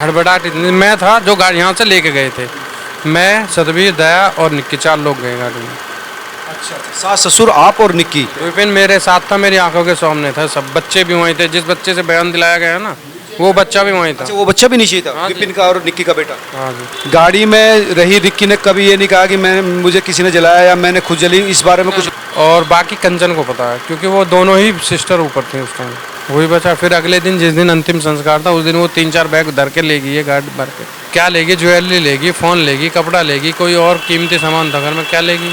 हड़बड़ाहट इतनी मैं था जो गाड़ी यहाँ से लेके गए थे। मैं, सतबीर, दया और निक्की 4 लोग गए गाड़ी में। अच्छा अच्छा, सास ससुर आप और निक्की। विपिन मेरे साथ था, मेरी आंखों के सामने था। सब बच्चे भी वहीं थे। जिस बच्चे से बयान दिलाया गया है ना, वो बच्चा भी वहीं था। अच्छा, वो बच्चा भी नीचे था, हाँ जी। विपिन का और निक्की का बेटा। हाँ जी। गाड़ी में रही निक्की ने कभी ये नहीं कहा कि मैं मुझे किसी ने जलाया या मैंने खुद जली, इस बारे में कुछ? और बाकी कंचन को पता है, क्योंकि वो दोनों ही सिस्टर ऊपर थे उस टाइम। वही बचा। फिर अगले दिन, जिस दिन अंतिम संस्कार था, उस दिन वो 3-4 बैग धर के ले गई है, गाड़ी भर के। क्या लेगी? ज्वेलरी लेगी, फ़ोन लेगी, कपड़ा लेगी, कोई और कीमती सामान था घर में, क्या लेगी?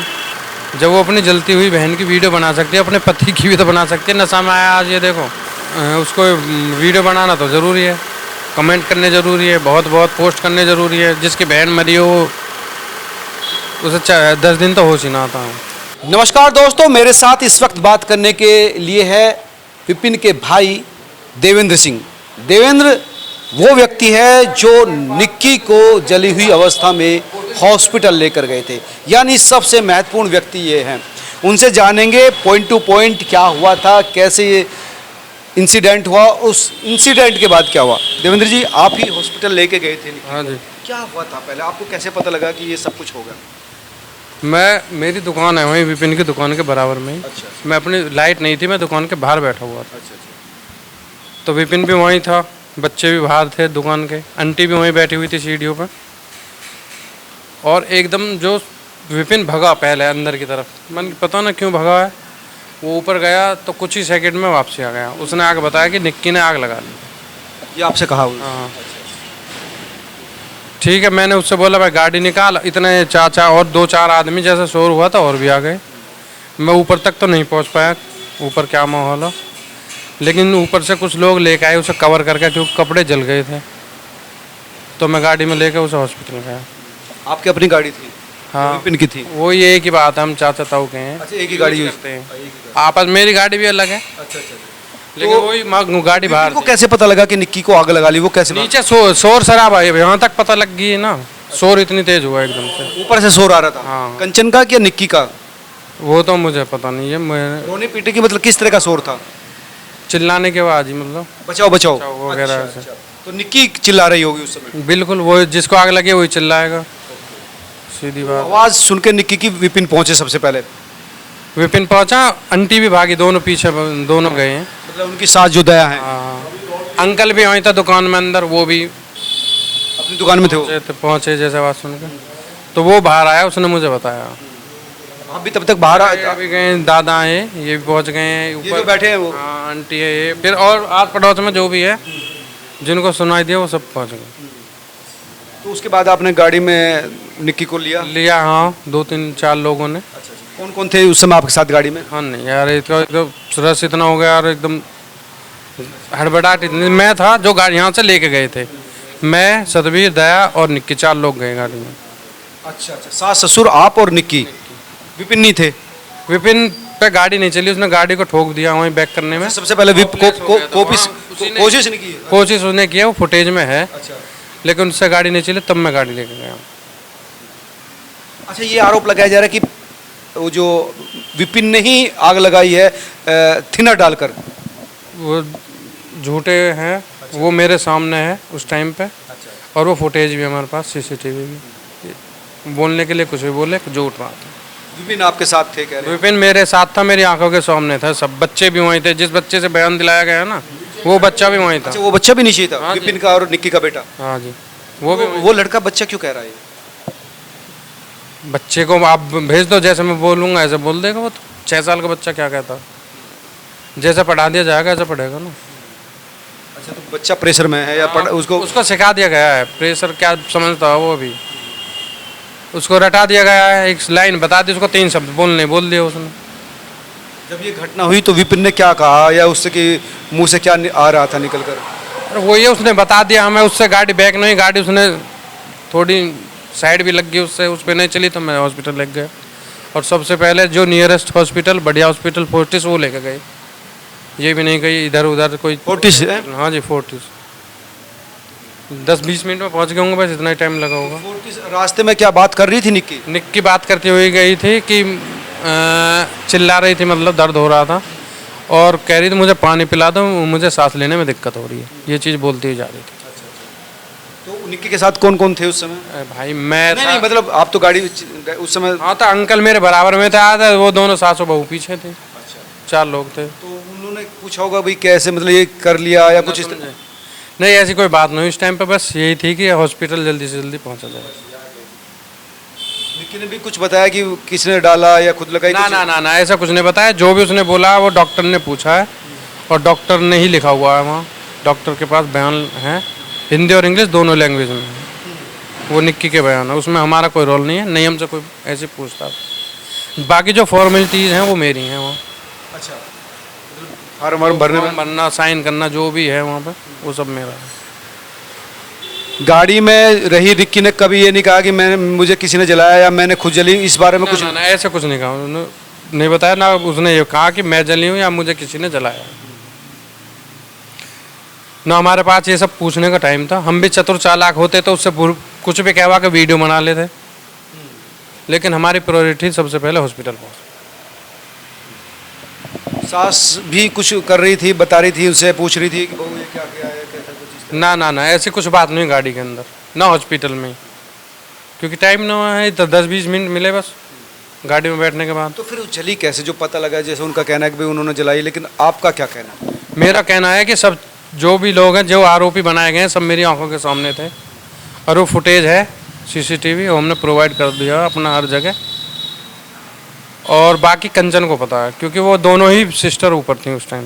जब वो अपनी जलती हुई बहन की वीडियो बना सकती है, अपने पति की भी तो बना सकती है। नशा में आया आज, ये देखो। उसको वीडियो बनाना तो ज़रूरी है, कमेंट करने ज़रूरी है, बहुत बहुत पोस्ट करने ज़रूरी है। जिसकी बहन मरी हो, उसे 10 दिन तो होश ही ना आता है। नमस्कार दोस्तों, मेरे साथ इस वक्त बात करने के लिए है विपिन के भाई देवेंद्र सिंह। देवेंद्र वो व्यक्ति है जो निक्की को जली हुई अवस्था में हॉस्पिटल लेकर गए थे, यानी सबसे महत्वपूर्ण व्यक्ति ये हैं। उनसे जानेंगे पॉइंट टू पॉइंट क्या हुआ था, कैसे ये इंसिडेंट हुआ, उस इंसिडेंट के बाद क्या हुआ। देवेंद्र जी, आप ही हॉस्पिटल लेके गए थे निक्की हाँ को। जी। क्या हुआ था पहले, आपको कैसे पता लगा कि ये सब कुछ होगा? मेरी दुकान है वहीं विपिन की दुकान के बराबर में ही। अच्छा मैं अपनी लाइट नहीं थी, मैं दुकान के बाहर बैठा हुआ था। अच्छा। तो विपिन भी वहीं था, बच्चे भी बाहर थे दुकान के, आंटी भी वहीं बैठी हुई थी सीढ़ियों पर। और एकदम जो विपिन भगा पहले अंदर की तरफ, मन पता ना क्यों भगा है। वो ऊपर गया तो कुछ ही सेकंड में वापसी आ गया। उसने आगे बताया कि निक्की ने आग लगा ली। ये आपसे कहा हुआ? हाँ। ठीक है, मैंने उससे बोला भाई गाड़ी निकाल। इतने चाचा और 2-4 आदमी जैसे शोर हुआ था और भी आ गए। मैं ऊपर तक तो नहीं पहुंच पाया, ऊपर क्या माहौल हो, लेकिन ऊपर से कुछ लोग लेके आए उसे कवर करके, क्योंकि कपड़े जल गए थे। तो मैं गाड़ी में लेकर उसे हॉस्पिटल गया। आपकी अपनी गाड़ी थी? हाँ, विपिन की थी? वो ये एक ही बात है, हम चाचा ताऊ के हैं। अच्छा, एक ही गाड़ी यूज करते हैं आपस। मेरी गाड़ी भी अलग है, अच्छा अच्छा। लेकिन वही गाड़ी बाहर को थी। कैसे पता लगा कि निक्की को आग लगा ली? वो कैसे नीचे शोर शराबा है, यहाँ तक पता लग गई है ना। शोर इतनी तेज हुआ एकदम से। ऊपर से शोर आ रहा था? हाँ। कंचन का कि निक्की का? वो तो मुझे पता नहीं है। मैं रोने पीटे की मतलब किस तरह का शोर था? चिल्लाने के बाद ही, मतलब बचाओ बचाओ बचाओ वगैरह अच्छा, ऐसे। अच्छा। तो निक्की चिल्ला रही होगी उस समय? बिल्कुल, वो जिसको आग लगे वही चिल्लाएगा, सीधी बात। आवाज सुन के निक्की की विपिन पहुंचे सबसे पहले? विपिन पहुंचा, आंटी भी भागी, दोनों पीछे, दोनों गए हैं। मतलब उनकी सास जो दया है? हाँ। अंकल भी वहीं था दुकान में अंदर, वो भी अपनी दुकान में थे वो? पहुंचे जैसे आवाज़ सुन के। तो वो बाहर आया, उसने मुझे बताया। आप भी तब तक बाहर अभी गए, दादा है, ये भी पहुंच गए हैं ये ऊपर। जो बैठे हैं वो? हाँ, आंटी है ये, फिर और आस पड़ोस में जो भी है जिनको सुनाई दिया वो सब पहुंच गए। तो उसके बाद आपने गाड़ी में निक्की को लिया? हाँ, 2-3-4 लोगों ने। कौन कौन थे उस समय आपके साथ गाड़ी में? हाँ नहीं यार, एकदम रस इतना हो गया यार, एकदम हड़बड़ाहट इतनी। मैं था जो गाड़ी यहाँ से लेके गए थे। मैं, सतबीर, दया और निक्की 4 लोग गए गाड़ी में। अच्छा अच्छा, सास ससुर आप और निक्की? विपिन नहीं थे? विपिन पे गाड़ी नहीं चली, उसने गाड़ी को ठोक दिया वहीं बैक करने में। सबसे पहले कोशिश नहीं की है? कोशिश उसने की है, वो फुटेज में है, अच्छा लेकिन उससे गाड़ी नहीं चली, तब मैं गाड़ी लेके गया। अच्छा, ये आरोप लगाया जा रहा है कि वो जो विपिन ने ही आग लगाई है थिनर डालकर। वो झूठे हैं। वो मेरे सामने है उस टाइम पे, और वो फुटेज भी हमारे पास, सीसीटीवी भी। बोलने के लिए कुछ भी बोले, झूठ बात है। विपिन आपके साथ थे कह रहे हैं? विपिन मेरे साथ था, मेरी आंखों के सामने था। सब बच्चे भी वहीं थे। जिस बच्चे से बयान दिलाया गया है ना, वो बच्चा भी वहीं था। अच्छा, वो बच्चा भी नीचे था? हाँ जी। विपिन का और निक्की का बेटा? हाँ जी, वो भी वो लड़का बच्चा क्यों कह रहा है? बच्चे को आप भेज दो, जैसे मैं बोलूँगा ऐसे बोल देगा वो। तो 6 साल का बच्चा क्या कहता, जैसे पढ़ा दिया जाएगा ऐसे पढ़ेगा ना। अच्छा, तो बच्चा प्रेशर में है या उसको सिखा दिया गया है। प्रेशर क्या समझता है वो, अभी उसको रटा दिया गया है। एक लाइन बता दी उसको, 3 शब्द बोल दिया उसने। जब ये घटना हुई तो विपिन ने क्या कहा, या उससे कि मुंह से क्या आ रहा था निकल कर? और वो ये उसने बता दिया हमें। उससे गाड़ी बैक नहीं, गाड़ी उसने थोड़ी साइड भी लग गई उससे, उस पर नहीं चली, तो मैं हॉस्पिटल लेके गया। और सबसे पहले जो नियरेस्ट हॉस्पिटल, बढ़िया हॉस्पिटल फोर्टिस, वो लेके गए। ये भी नहीं कही इधर उधर कोई। फोर्टिस है? हाँ जी, फोर्टिस। 10-20 मिनट में पहुंच गए होंगे, बस इतना ही टाइम लगा होगा। फोर्टिस रास्ते में क्या बात कर रही थी निक्की? निक्की बात करती हुई गई थी कि चिल्ला रही थी, मतलब दर्द हो रहा था, और कह रही थी मुझे पानी पिला दो, मुझे सांस लेने में दिक्कत हो रही है। ये चीज़ बोलती हुई जा रही थी। तो निक्की के साथ कौन कौन थे उस समय? भाई मैं नहीं था। नहीं, मतलब आप तो गाड़ी उस समय। हाँ तो अंकल मेरे बराबर में था वो दोनों सास और बहू पीछे थे, 4 लोग थे। तो उन्होंने पूछा होगा भाई कैसे, मतलब ये कर लिया या कुछ इस तरह? नहीं ऐसी कोई बात नहीं इस टाइम पे, बस यही थी कि हॉस्पिटल जल्दी से जल्दी पहुंचा जाए। निक्की ने भी कुछ बताया कि किसने डाला या खुद लगाई? ना कुछ? ना ना ना ऐसा कुछ नहीं बताया, जो भी उसने बोला वो डॉक्टर ने पूछा है और डॉक्टर ने ही लिखा हुआ है वहाँ। डॉक्टर के पास बयान है, हिंदी और इंग्लिश दोनों लैंग्वेज में है। वो निक्की के बयान है, उसमें हमारा कोई रोल नहीं है, नहीं हमसे कोई ऐसी पूछताछ। बाकी जो फॉर्मेलिटीज़ हैं वो मेरी हैं वहाँ। अच्छा, फार्म वार्म भरने में? फॉर्म भरना, साइन करना, जो भी है वहाँ पे वो सब मेरा है। गाड़ी में रही रिक्की ने कभी ये नहीं कहा कि मैंने, मुझे किसी ने जलाया या मैंने खुद जली, इस बारे में ना, कुछ? ना, ना ऐसा कुछ नहीं कहा उन्होंने, नहीं बताया ना उसने ये कहा कि मैं जली हूँ या मुझे किसी ने जलाया। ना हमारे पास ये सब पूछने का टाइम था, हम भी चतुर चालाक होते तो उससे कुछ भी कहवा के वीडियो बना लेते, लेकिन हमारी प्रायोरिटी सबसे पहले हॉस्पिटल पहुँच। सास भी कुछ कर रही थी, बता रही थी, उनसे पूछ रही थी कि बहू ये क्या किया है, कैसा कुछ? ना ना ना ऐसी कुछ बात नहीं गाड़ी के अंदर, ना हॉस्पिटल में, क्योंकि टाइम ना है तो 10-20 मिनट मिले बस गाड़ी में बैठने के बाद। तो फिर वो जली कैसे, जो पता लगा? जैसे उनका कहना है कि भाई उन्होंने जलाई, लेकिन आपका क्या कहना है? मेरा कहना है कि सब जो भी लोग हैं, जो आरोपी बनाए गए हैं, सब मेरी आंखों के सामने थे और वो फुटेज है सीसीटीवी, वो हमने प्रोवाइड कर दिया अपना हर जगह। और बाकी कंचन को पता है, क्योंकि वो दोनों ही सिस्टर ऊपर थी उस टाइम।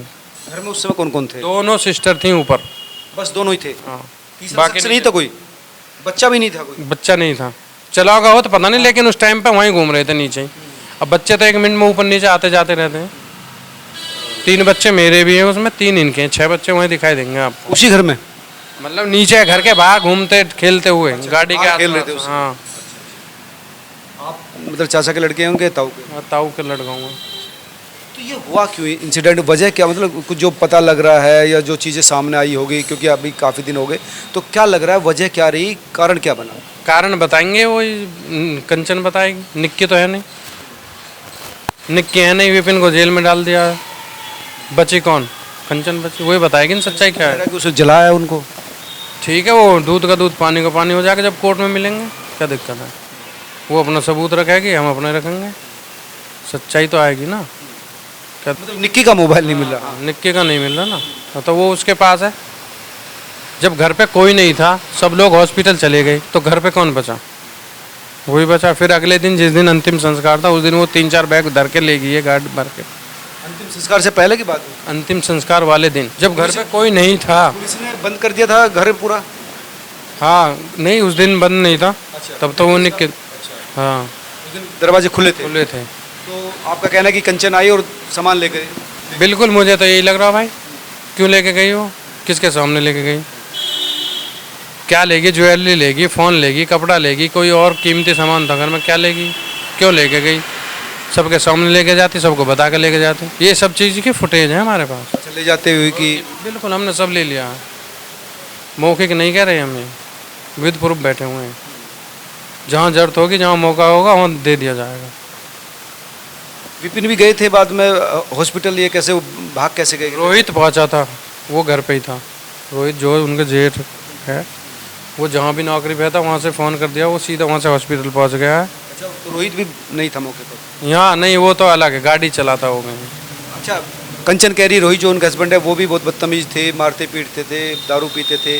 घर में उस समय कौन कौन थे? दोनों सिस्टर थी ऊपर। बस दोनों ही थे? हाँ, तीसरा शख्स नहीं था कोई? बच्चा भी नहीं था कोई? बच्चा नहीं था, चला होगा हो तो पता नहीं, लेकिन उस टाइम पे वहीं घूम रहे थे नीचे ही। अब बच्चे तो 1 मिनट में ऊपर नीचे आते जाते रहते हैं। 3 बच्चे मेरे भी हैं उसमें, 3 इनके हैं, 6 बच्चे वहीं दिखाई देंगे आपको। उसी घर में? मतलब नीचे घर के बाहर घूमते खेलते हुए गाड़ी के बाहर खेल रहे आसपास। थे उसमें? हाँ, आप मतलब चाचा के लड़के हैं उनके, ताऊ के? ताऊ के लड़का हूँ। तो ये हुआ क्यों इंसिडेंट, वजह क्या, मतलब कुछ जो पता लग रहा है या जो चीज़ें सामने आई होगी, क्योंकि अभी काफ़ी दिन हो गए, तो क्या लग रहा है वजह क्या रही, कारण क्या बना? कारण बताएंगे वही, कंचन बताएगी, निक्की तो है नहीं, निक्की है नहीं, विपिन को जेल में डाल दिया है, बची कौन? कंचन बची, वही बताएगी ना सच्चाई क्या है। कि उसे जलाया उनको? ठीक है, वो दूध का दूध पानी का पानी हो जाएगा जब कोर्ट में मिलेंगे, क्या दिक्कत है? वो अपना सबूत रखेगी, हम अपने रखेंगे, सच्चाई तो आएगी ना। क्या मतलब निक्की का मोबाइल नहीं मिल रहा? निक्की का नहीं मिल रहा ना, तो वो उसके पास है। जब घर पे कोई नहीं था, सब लोग हॉस्पिटल चले गए, तो घर पे कौन बचा? वही बचा। फिर अगले दिन जिस दिन अंतिम संस्कार था, उस दिन वो 3-4 बैग धर के ले गई है गाड़ी भर के। अंतिम संस्कार से पहले की बात है? अंतिम संस्कार वाले दिन, जब घर पे कोई नहीं था। पुलिस ने बंद कर दिया था घर पूरा? हाँ नहीं, उस दिन बंद नहीं था, तब तो वो निक्की, हाँ उस दिन दरवाजे खुले थे? खुले थे। तो आपका कहना है कि कंचन आई और सामान ले गए? बिल्कुल, मुझे तो यही लग रहा भाई। क्यों लेके गई वो, किसके सामने लेके गई? क्या लेगी? ज्वेलरी लेगी, फ़ोन लेगी, कपड़ा लेगी, कोई और कीमती सामान था घर में, क्या लेगी? क्यों लेके गई? सबके सामने लेके जाती, सबको बता के लेके जाती। ये सब चीज़ की फुटेज है हमारे पास। अच्छा, ले जाते हुए कि? बिल्कुल, हमने सब ले लिया है, मौखिक नहीं कह रहे हमें, विद प्रूफ बैठे हुए हैं। जहाँ जरूरत होगी, जहाँ मौका होगा, वहाँ दे दिया जाएगा। विपिन भी गए थे बाद में हॉस्पिटल, ये कैसे भाग कैसे गए? रोहित पहुंचा था, वो घर पे ही था। रोहित जो उनके जेठ है, वो जहाँ भी नौकरी पे था वहाँ से फ़ोन कर दिया, वो सीधा वहाँ से हॉस्पिटल पहुँच गया है। अच्छा, तो रोहित भी नहीं था मौके पर? यहाँ नहीं, वो तो अलग है, गाड़ी चलाता हो गए। अच्छा, कंचन कह रही रोहित जो उनका हस्बैंड है वो भी बहुत बदतमीज थे, मारते पीटते थे, दारू पीते थे।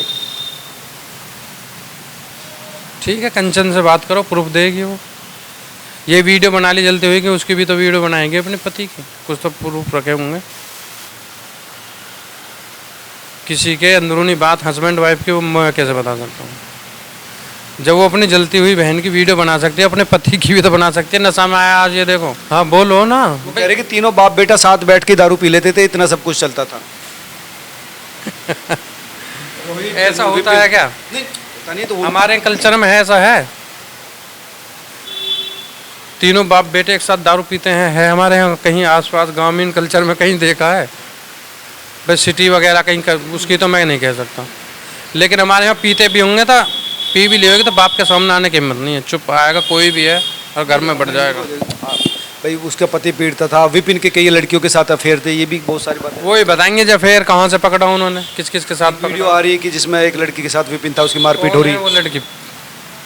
ठीक है, कंचन से बात करो, प्रूफ देगी वो। ये वीडियो बना ली जलती हुई कि उसकी भी तो वीडियो बनाएंगे अपने पति की, कुछ तो प्रूफ रखे होंगे। किसी के अंदरूनी बात हस्बैंड वाइफ की वो मैं कैसे बता सकता हूँ? जब वो अपनी जलती हुई बहन की वीडियो बना सकती है, अपने पति की भी तो बना सकती है। नशा में आया आज, ये देखो। हाँ बोलो ना। वो कह रहे कि तीनों बाप बेटा साथ बैठ के दारू पी लेते थे, इतना सब कुछ चलता था। ऐसा होता है क्या? नहीं पता नहीं, तो हमारे कल्चर में ऐसा है, तीनों बाप बेटे एक साथ दारू पीते हैं, है हमारे यहाँ कहीं आसपास ग्रामीण कल्चर में कहीं देखा है? बस सिटी वगैरह कहीं उसकी तो मैं नहीं कह सकता, लेकिन हमारे यहाँ पीते भी होंगे, तो पी भी लेगी तो बाप के सामने आने की हिम्मत नहीं है, चुप आएगा कोई भी है और घर में बढ़ जाएगा। भाई उसका पति पीड़ता था, विपिन के कई लड़कियों के साथ अफेयर थे, ये भी बहुत सारी बातें। वही बताएंगे जब फिर कहाँ से पकड़ा उन्होंने, किस किस के साथ वीडियो पकड़ा। आ रही है कि जिसमें एक लड़की के साथ विपिन था, उसकी मारपीट हो रही कौन है। है वो लड़की?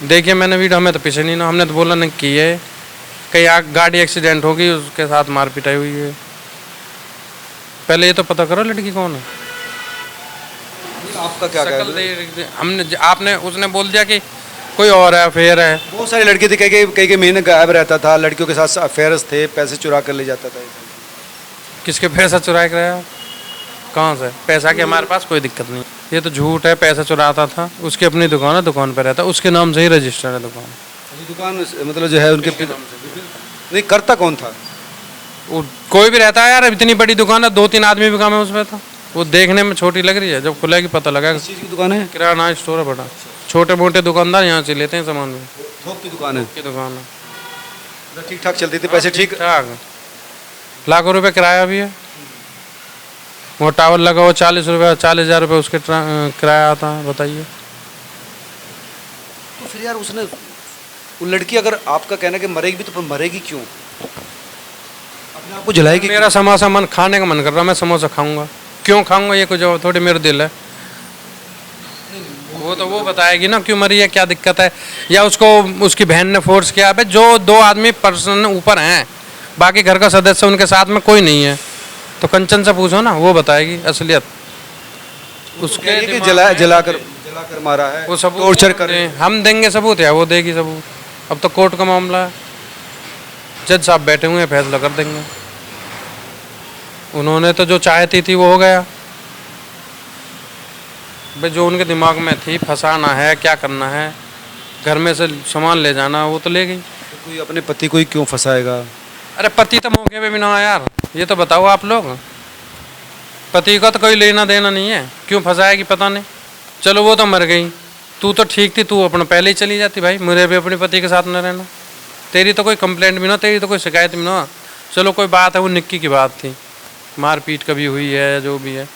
देखिए मैंने वीडियो, हमें तो पीछे नहीं ना, हमने तो बोला नहीं की है, कहीं गाड़ी एक्सीडेंट होगी उसके साथ मार पिटाई हुई है। पहले ये तो पता करो लड़की कौन है। आपका क्या शकल कहना है? हमने आपने उसने बोल दिया कि कोई और है, अफेयर है। बहुत सारी लड़की थी, कई महीने गायब रहता था, लड़कियों के साथ अफेयर्स थे, पैसे चुरा कर ले जाता था। किसके पैसा चुरा के रहा? कहाँ से पैसा? के हमारे पास कोई दिक्कत नहीं, ये तो झूठ है। पैसा चुराता था, उसकी अपनी दुकान है, दुकान पे रहता, उसके नाम से ही रजिस्टर्ड है दुकान। दुकान मतलब जो है उनके नहीं, करता कौन था? वो कोई भी रहता है यार, इतनी बड़ी दुकान है, 2-3 आदमी भी काम है उसमें। तो वो देखने में छोटी लग रही है, जब खुलेगी पता लगेगा। किस चीज़ की दुकान है? किराना स्टोर है बड़ा, छोटे मोटे दुकानदार यहाँ से लेते हैं सामान भी। थोक की दुकान है। की दुकान है, ठीक ठाक चलती थी, पैसे ठीक? ठाक। लाखों रुपए किराया भी है। वो टावर लगा हुआ 40 रुपये, 40,000 रुपये उसके किराया आता है, बताइए। तो फिर यार उसने, वो लड़की अगर आपका कहना है कि मरेगी भी, तो फिर मरेगी क्यों? अपने आप को जलाएगी? मेरा समोसा मन खाने का मन कर रहा, मैं समोसा खाऊंगा। क्यों खाऊंगा ये कुछ थोड़ी मेरा दिल है। वो तो वो बताएगी ना क्यों मरी है, क्या दिक्कत है, या उसको उसकी बहन ने फोर्स किया। अबे जो 2 आदमी पर्सन ऊपर हैं, बाकी घर का सदस्य उनके साथ में कोई नहीं है, तो कंचन से पूछो ना, वो बताएगी असलियत। उसके कि दिमाग में जलाकर मारा है, वो सबूत टॉर्चर कर। हम देंगे सबूत या वो देगी सबूत। अब तो कोर्ट का मामला है, जज साहब बैठे हुए हैं, फैसला कर देंगे। उन्होंने तो जो चाहती थी वो हो गया। भाई जो उनके दिमाग में थी, फंसाना है, क्या करना है, घर में से सामान ले जाना, वो तो ले गई। तो कोई अपने पति को ही क्यों फंसाएगा? अरे पति तो मौके पे भी ना आया यार, ये तो बताओ आप लोग। पति का तो कोई लेना देना नहीं है, क्यों फंसाएगी पता नहीं। चलो वो तो मर गई, तू तो ठीक थी, तू अपना पहले ही चली जाती। भाई मुझे भी अपने पति के साथ न रहना। तेरी तो कोई कंप्लेंट भी ना, तेरी तो कोई शिकायत भी ना। चलो कोई बात है, वो निक्की की बात थी, मारपीट कभी हुई है, जो भी है।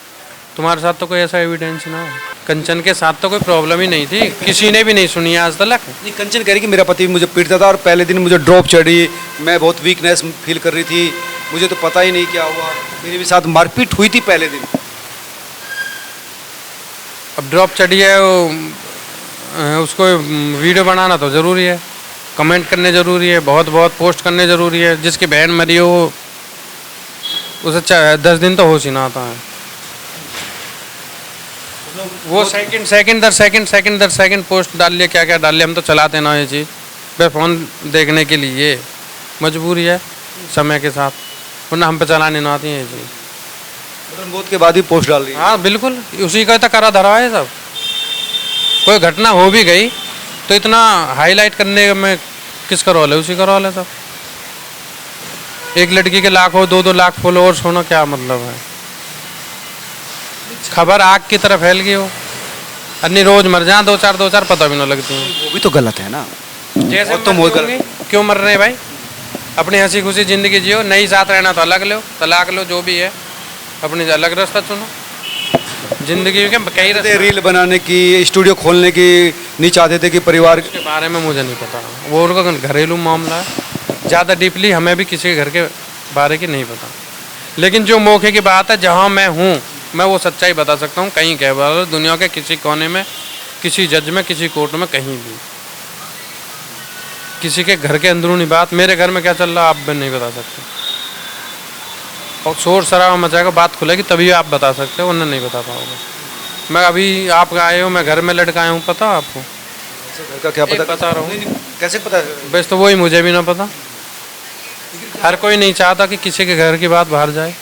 तुम्हारे साथ तो कोई ऐसा एविडेंस ना है। कंचन के साथ तो कोई प्रॉब्लम ही नहीं थी, किसी ने भी नहीं सुनी आज तक। नहीं, कंचन कह रही कि मेरा पति मुझे पीटता था और पहले दिन मुझे ड्रॉप चढ़ी, मैं बहुत वीकनेस फील कर रही थी, मुझे तो पता ही नहीं क्या हुआ, मेरे भी साथ मारपीट हुई थी पहले दिन। अब ड्रॉप चढ़ी है, उसको वीडियो बनाना तो ज़रूरी है, कमेंट करने ज़रूरी है, बहुत बहुत पोस्ट करने ज़रूरी है। जिसकी बहन मरी हो उसे 10 दिन तो होश ही ना आता है। वो सेकंड दर सेकंड पोस्ट डाल लिया, क्या क्या डाल लिया। हम तो चलाते ना ये चीज़, वे फ़ोन देखने के लिए मजबूरी है समय के साथ, वरना हम पे चलाने ना आती है ये चीज़। मौत के बाद भी पोस्ट डाल रही है। हाँ बिल्कुल, उसी का तो करा धरा है सब। कोई घटना हो भी गई तो इतना हाईलाइट करने में किसका रोल है? उसी का रोल है सब। एक लड़की के लाख हो, 2-2 लाख फॉलोअर्स होना क्या मतलब है? खबर आग की तरह फैल गई हो, अन्य रोज मर जाए 2-4 पता भी ना लगती हैं। वो भी तो गलत है ना। जैसे और तो मौत होंगे, क्यों मर रहे हैं भाई? अपनी हंसी खुशी ज़िंदगी जियो, नहीं साथ रहना तो अलग लो, तलाक लो, जो भी है, अपनी अलग रास्ता चुनो। जिंदगी के कई रास्ते। रील बनाने की, स्टूडियो खोलने की नहीं चाहते थे कि परिवार के बारे में मुझे नहीं पता, वो उनका घरेलू मामला है, ज़्यादा डीपली हमें भी किसी के घर के बारे की नहीं पता। लेकिन जो मौके की बात है, जहाँ मैं हूँ मैं वो सच्चाई बता सकता हूँ, कहीं कह बार दुनिया के किसी कोने में, किसी जज में, किसी कोर्ट में, कहीं भी किसी के घर के अंदरूनी बात, मेरे घर में क्या चल रहा आप भी नहीं बता सकते। और शोर शराबा मचाएगा, बात खुलेगी तभी आप बता सकते हो, वरना नहीं बता पाओगे। मैं अभी आप आए हो, मैं घर में लड़का आया हूँ, पता आपको? घर का क्या पता? बता रहा हूँ, कैसे पता है? बस तो वही मुझे भी ना पता। हर कोई नहीं चाहता कि किसी के घर की बात बाहर जाए।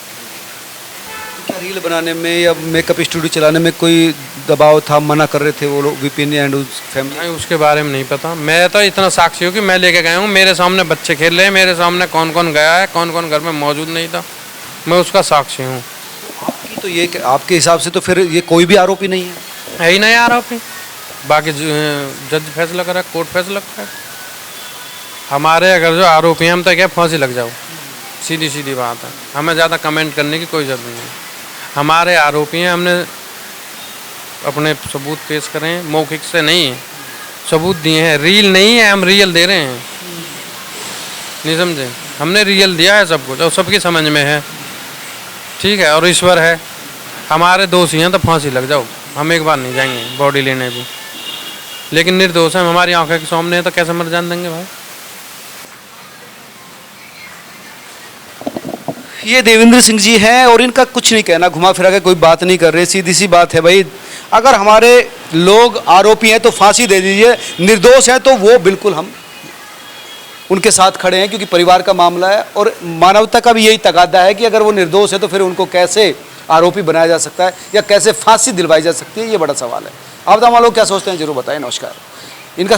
क्या रील बनाने में या मेकअप स्टूडियो चलाने में कोई दबाव था, मना कर रहे थे वो लोग, विपिन एंड उस फैमिली? नहीं, उसके बारे में नहीं पता। मैं तो इतना साक्षी हूँ कि मैं लेके गया हूँ, मेरे सामने बच्चे खेल रहे हैं, मेरे सामने कौन कौन गया है, कौन कौन घर में मौजूद नहीं था, मैं उसका साक्षी हूँ। आपकी तो ये, आपके हिसाब से तो फिर ये कोई भी आरोपी नहीं है ही नहीं आरोपी। बाकी जज फैसला करा, कोर्ट फैसला करा। हमारे अगर जो आरोपी हैं, हम तो क्या फांसी लग जाओ, सीधी सीधी बात है। हमें ज़्यादा कमेंट करने की कोई ज़रूरत नहीं है। हमारे आरोपी हैं, हमने अपने सबूत पेश करें, मौखिक से नहीं सबूत दिए हैं। रील नहीं है, हम रियल दे रहे हैं, नहीं समझे? हमने रियल दिया है सब कुछ और सबकी समझ में है, ठीक है। और ईश्वर है, हमारे दोषी हैं तो फांसी लग जाओ, हम एक बार नहीं जाएंगे बॉडी लेने भी, लेकिन निर्दोष है, हमारी आंखों के सामने है तो कैसे मर जान देंगे भाई। ये देवेंद्र सिंह जी हैं और इनका कुछ नहीं कहना, घुमा फिरा के कोई बात नहीं कर रहे, सीधी सी बात है भाई। अगर हमारे लोग आरोपी हैं तो फांसी दे दीजिए, निर्दोष हैं तो वो बिल्कुल हम उनके साथ खड़े हैं, क्योंकि परिवार का मामला है और मानवता का भी यही तकादा है कि अगर वो निर्दोष है तो फिर उनको कैसे आरोपी बनाया जा सकता है या कैसे फांसी दिलवाई जा सकती है, ये बड़ा सवाल है। आप तमाम लोग क्या सोचते हैं जरूर बताएं। नमस्कार। इनका